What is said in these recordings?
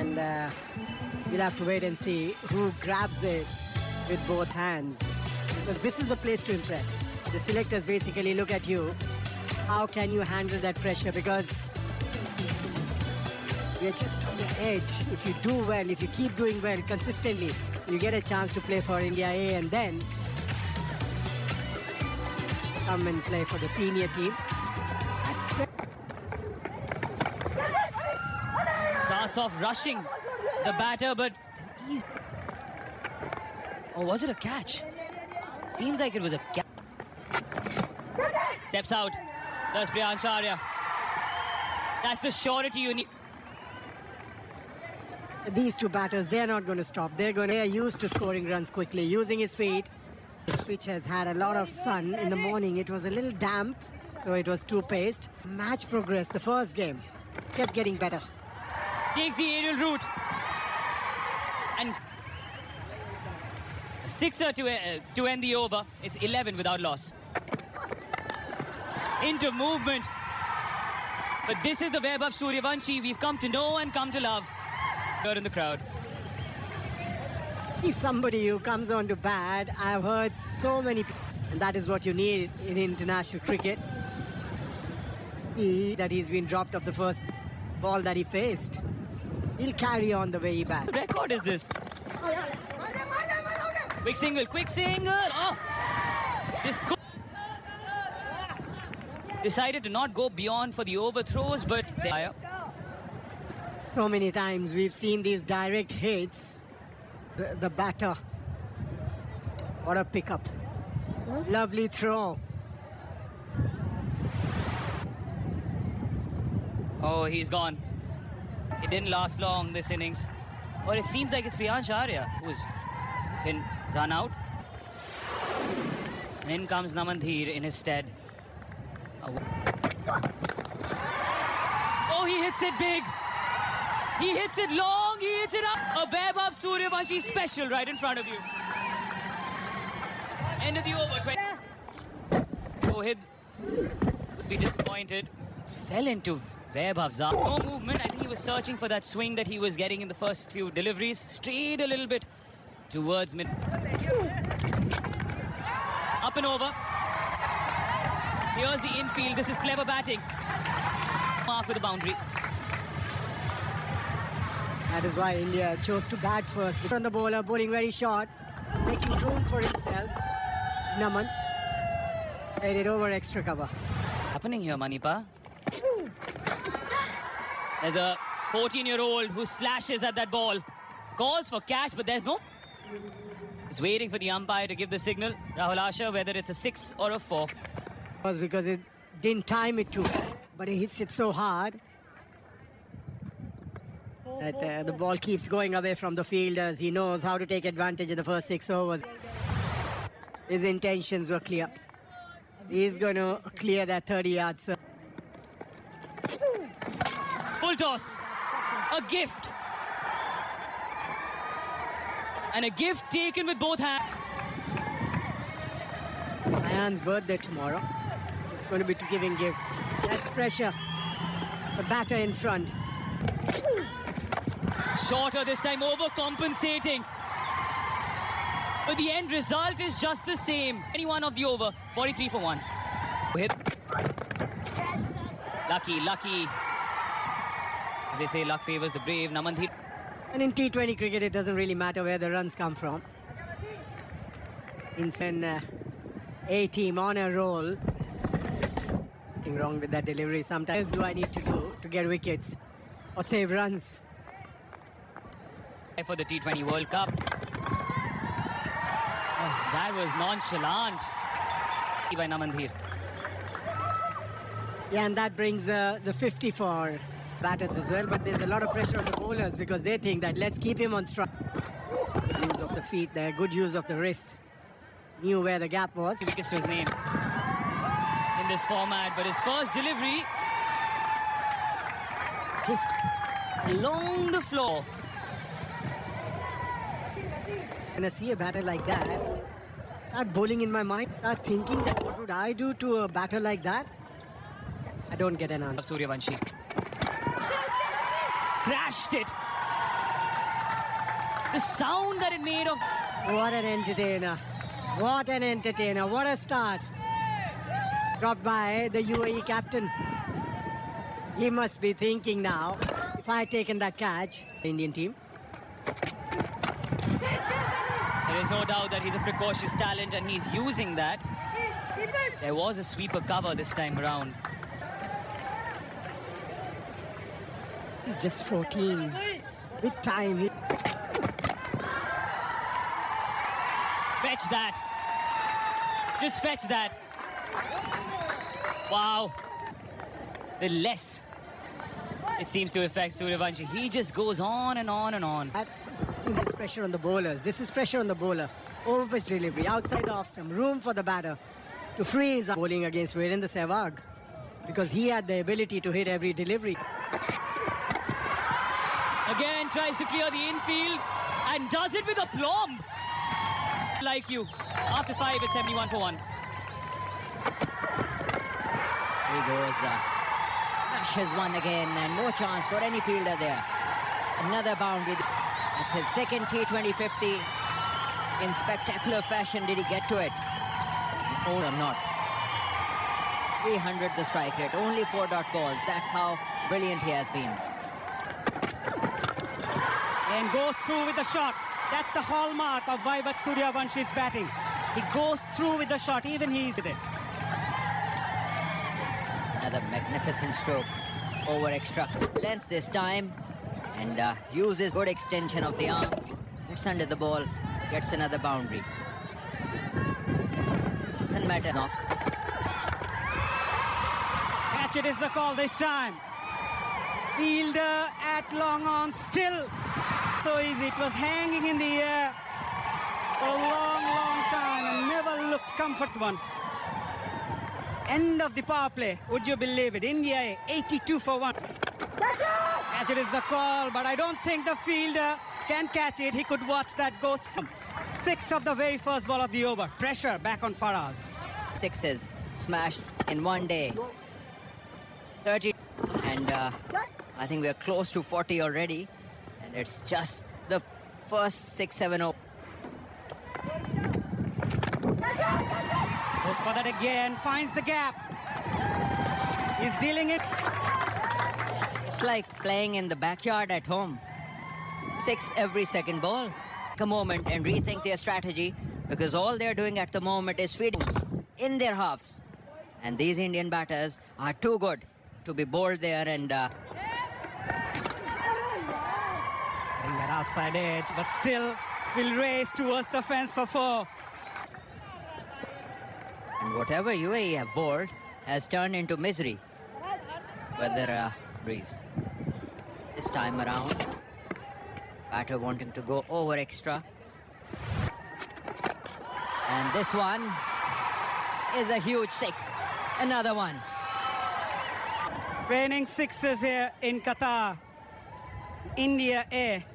and we'll have to wait and see who grabs it with both hands. Because this is the place to impress. The selectors basically look at you. How can you handle that pressure? Because you're just on the edge. If you do well, if you keep doing well consistently, you get a chance to play for India A and then come and play for the senior team. Starts off rushing the batter, but he's... Oh, was it a catch? Seems like it was a catch. Steps out. That's Priyansh Arya. That's the surety you need. These two batters, they're not going to stop. They are used to scoring runs quickly, using his feet. This pitch has had a lot of sun in the morning. It was a little damp, so it was too paced. Match progress, the first game, kept getting better. Takes the aerial route. And a sixer to end the over. It's 11 without loss. Into movement. But this is the Vaibhav Sooryavanshi we've come to know and come to love. Here in the crowd. He's somebody who comes on to bat. I've heard so many, and that is what you need in international cricket. That he's been dropped off the first ball that he faced. He'll carry on the way he bats. What record is this? Quick single, quick single! Oh! This decided to not go beyond for the overthrows, but they... So many times we've seen these direct hits. The batter. What a pickup. Lovely throw. Oh, he's gone. It didn't last long, this innings. Or it seems like it's Priyansh Arya who's been run out. And in comes Namandhir in his stead. Oh, he hits it big. He hits it long, he hits it up. A Vaibhav Sooryavanshi special right in front of you. End of the over. Rohit would be disappointed. Fell into Vaibhav's arm. No movement. I think he was searching for that swing that he was getting in the first few deliveries. Strayed a little bit towards mid. Up and over. Here's the infield. This is clever batting. Mark with a boundary. That is why India chose to bat first. On the bowler, bowling very short, making room for himself. Naman laid it over extra cover. Happening here, Manipa. There's a 14-year-old who slashes at that ball. Calls for catch, but there's no... He's waiting for the umpire to give the signal. Rahul Asher, whether it's a 6 or a 4. It was because it didn't time it too, but he hits it so hard that the ball keeps going away from the fielders. He knows how to take advantage in the first 6 overs. His intentions were clear. He's going to clear that 30 yards. Full toss. A gift. And a gift taken with both hands. Ayan's birthday tomorrow. It's going to be giving gifts. That's pressure. The batter in front. Shorter this time, overcompensating. But the end result is just the same. 21 of the over, 43 for 1. Hit. Lucky. As they say, luck favors the brave. Namandhir. And in T20 cricket, it doesn't really matter where the runs come from. In an A team on a roll. Nothing wrong with that delivery. Sometimes do I need to do to get wickets or save runs? For the T20 World Cup. Oh, that was nonchalant by Namandhir. Yeah, and that brings the 50 for batters as well. But there's a lot of pressure on the bowlers because they think that let's keep him on strike. Use of the feet there, good use of the wrist. Knew where the gap was. Wickets to his name in this format, but his first delivery just along the floor. When I see a batter like that, start bowling in my mind, start thinking that what would I do to a batter like that? I don't get an answer. Of Sooryavanshi. Crashed it. The sound that it made of... What an entertainer. What an entertainer. What a start. Dropped by the UAE captain. He must be thinking now, if I had taken that catch, the Indian team. There is no doubt that he's a precocious talent and he's using that. There was a sweeper cover this time around. He's just 14. With time. Fetch that. Just fetch that. Wow. The less it seems to affect Suryavanshi. He just goes on and on and on. This is pressure on the bowlers. This is pressure on the bowler. Overpitch delivery, outside the off stump, room for the batter to freeze bowling against Virendra Sehwag because he had the ability to hit every delivery. Again tries to clear the infield and does it with aplomb. Like you. After 5 at 71 for 1. He goes, smashes one again and no chance for any fielder there. Another boundary. It's his second T20 50. In spectacular fashion did he get to it. Or not. 300 the strike rate, only 4 dot balls. That's how brilliant he has been. And goes through with the shot. That's the hallmark of Vaibhav Suryavanshi's batting. He goes through with the shot, even he's with it. Another magnificent stroke. Over extra length this time. And uses good extension of the arms. Gets under the ball. Gets another boundary. Doesn't matter. Knock. Catch it is the call this time. Fielder at long on, still so easy. It was hanging in the air for a long, long time and never looked comfortable. End of the power play. Would you believe it? India 82 for 1. Catch it is the call, but I don't think the fielder can catch it. He could watch that go. 6 of the very first ball of the over. Pressure back on Faraz. 6s smashed in one day. 30. And I think we're close to 40 already. And it's just the first 6-7-0. Goes for that again, finds the gap. He's dealing it. It's like playing in the backyard at home. 6 every second ball. Take a moment and rethink their strategy because all they're doing at the moment is feeding in their halves. And these Indian batters are too good to be bowled there and Getting that outside edge, but still will race towards the fence for 4. and whatever UAE have bowled has turned into misery. Weather breeze. This time around, batter wanting to go over extra. And this one is a huge 6. Another one. Raining 6s here in Qatar. India A.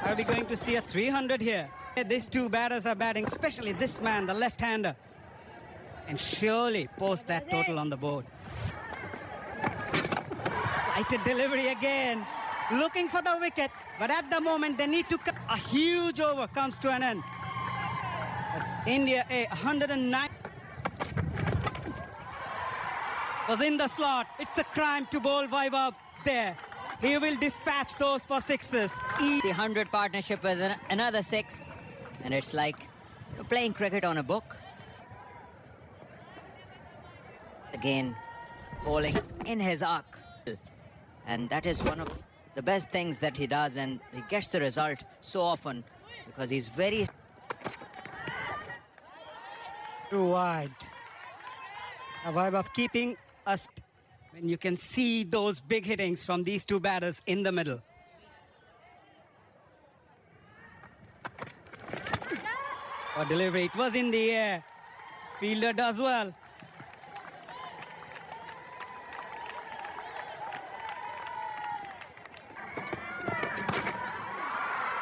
Are we going to see a 300 here? These two batters are batting, especially this man, the left-hander. And surely post that total on the board. Lighted delivery again. Looking for the wicket, but at the moment they need to cut. A huge over comes to an end. That's India A, 109. Was in the slot. It's a crime to bowl Vaibhav there. He will dispatch those for 6s. The 100 partnership with another 6. And it's like playing cricket on a book. Again, bowling in his arc. And that is one of the best things that he does, and he gets the result so often because he's very... Too wide. Vaibhav keeping us when you can see those big hittings from these two batters in the middle. For delivery, it was in the air. Fielder does well.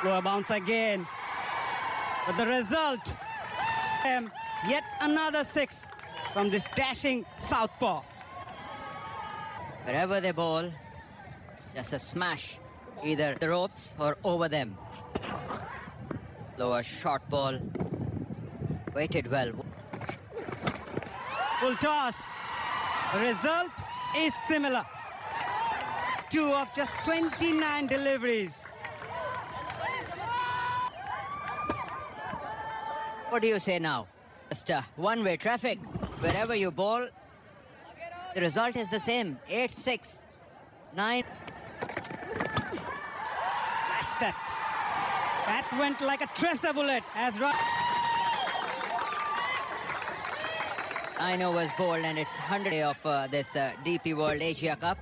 Lower bounce again. But the result, yet another 6 from this dashing southpaw. Wherever they bowl, it's just a smash either the ropes or over them. Lower short ball. Waited well. Full toss. The result is similar. 2 of just 29 deliveries. What do you say now? Just one-way traffic. Wherever you bowl, the result is the same. 8-6. 9. That's that. That went like a tracer bullet as 9 overs bowled, and it's 100 day of this DP World Asia Cup.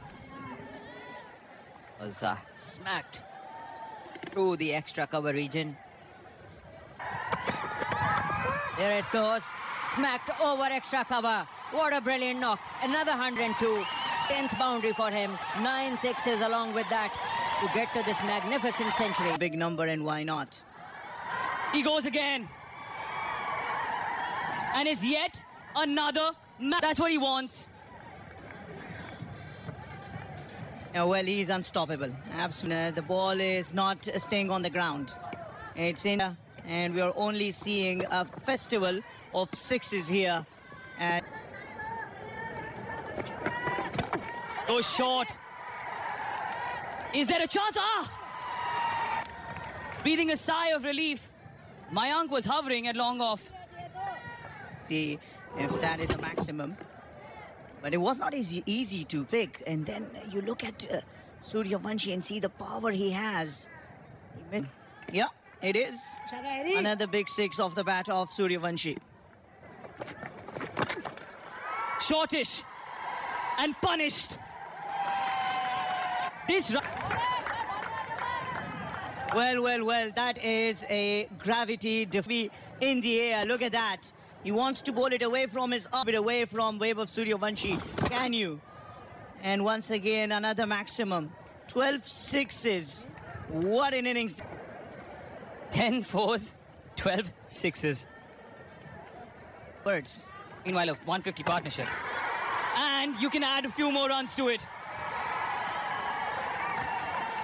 Was smacked through the extra cover region. There it goes. Smacked over extra cover. What a brilliant knock. Another 102. 10th boundary for him. 9 sixes along with that to get to this magnificent century. Big number, and why not? He goes again. And it's yet another that's what he wants. Yeah, well, he's unstoppable. Absolutely. The ball is not staying on the ground. It's in, and we are only seeing a festival of sixes here. And Goes short. Is there a chance? Breathing a sigh of relief. Mayank was hovering at long off. if that is a maximum. But it was not easy to pick. And then you look at Suryavanshi and see the power he has. Yeah, it is. Another big six off the bat of Suryavanshi. Shortish. And punished. This Well, that is a gravity defeat in the air. Look at that. He wants to bowl it away from his orbit, away from Vaibhav Suryavanshi. Can you? And once again, another maximum. 12 sixes. What an innings. 10 fours, 12 sixes. Birds. Meanwhile, a 150 partnership. And you can add a few more runs to it.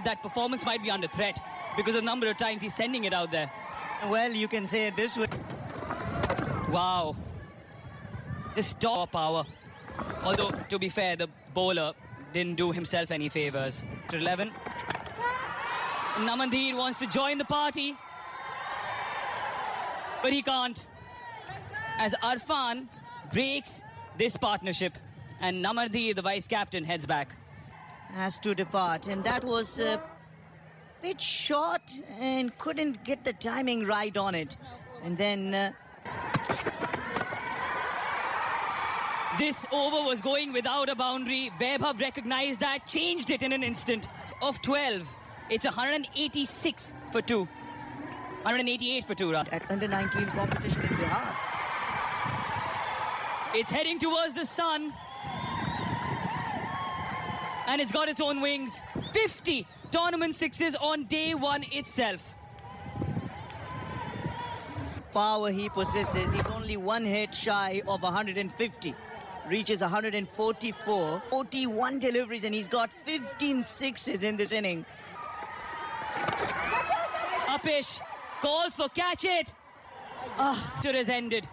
That performance might be under threat because of the number of times he's sending it out there. Well, you can say it this way. Wow. Just top power. Although, to be fair, the bowler didn't do himself any favors. To 11. Namandeer wants to join the party. But he can't. As Arfan breaks this partnership and Namandeer, the vice-captain, heads back. Has to depart, and that was a bit short and couldn't get the timing right on it. And then This over was going without a boundary. Vaibhav recognized that, changed it in an instant. Of 12, it's 186 for 2. 188 for 2, rather. at under 19 competition in Bihar. It's heading towards the sun. And it's got its own wings. 50 tournament sixes on day one itself. Power he possesses. He's only one hit shy of 150. Reaches 144. 41 deliveries, and he's got 15 sixes in this inning. Upish calls for catch it. It has ended.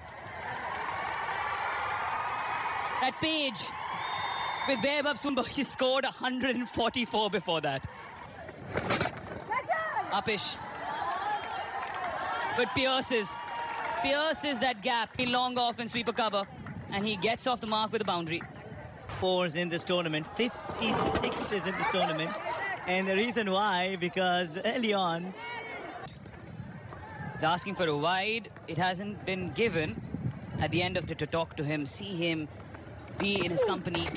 That page with Vaibhav Sundar, he scored 144 before that. Upish. But pierces that gap. He long off and sweeper cover. And he gets off the mark with a boundary. Fours in this tournament. 56s in this tournament. And the reason why, because early on, He's asking for a wide. It hasn't been given. At the end of it, to talk to him, see him, be in his company.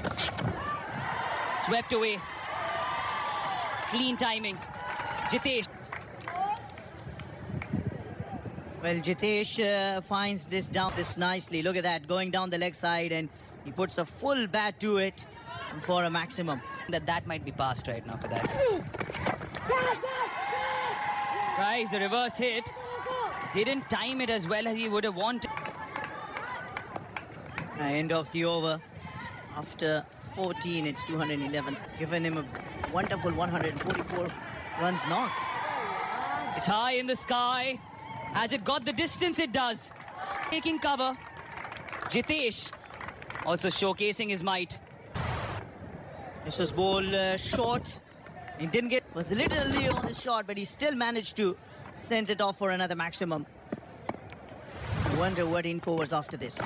Swept away. Clean timing. Jitesh. well, Jitesh finds this down this nicely. Look at that, going down the leg side, and he puts a full bat to it for a maximum. That might be past right now for that. Rise, the reverse hit. Didn't time it as well as he would have wanted. End of the over. After 14, it's 211. Given him a wonderful 144 runs knock. It's high in the sky. Has it got the distance? It does. Taking cover. Jitesh also showcasing his might. This was ball short. He didn't get, was a little early on his shot, but he still managed to send it off for another maximum. Wonder what info was after this.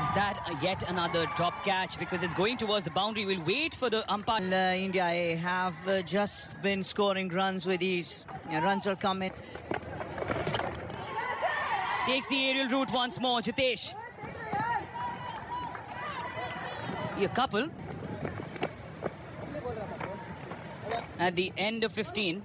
Is that yet another drop catch? Because it's going towards the boundary. We'll wait for the umpire. India have just been scoring runs with ease. Yeah, runs are coming. Takes the aerial route once more. Jitesh. A couple. At the end of 15.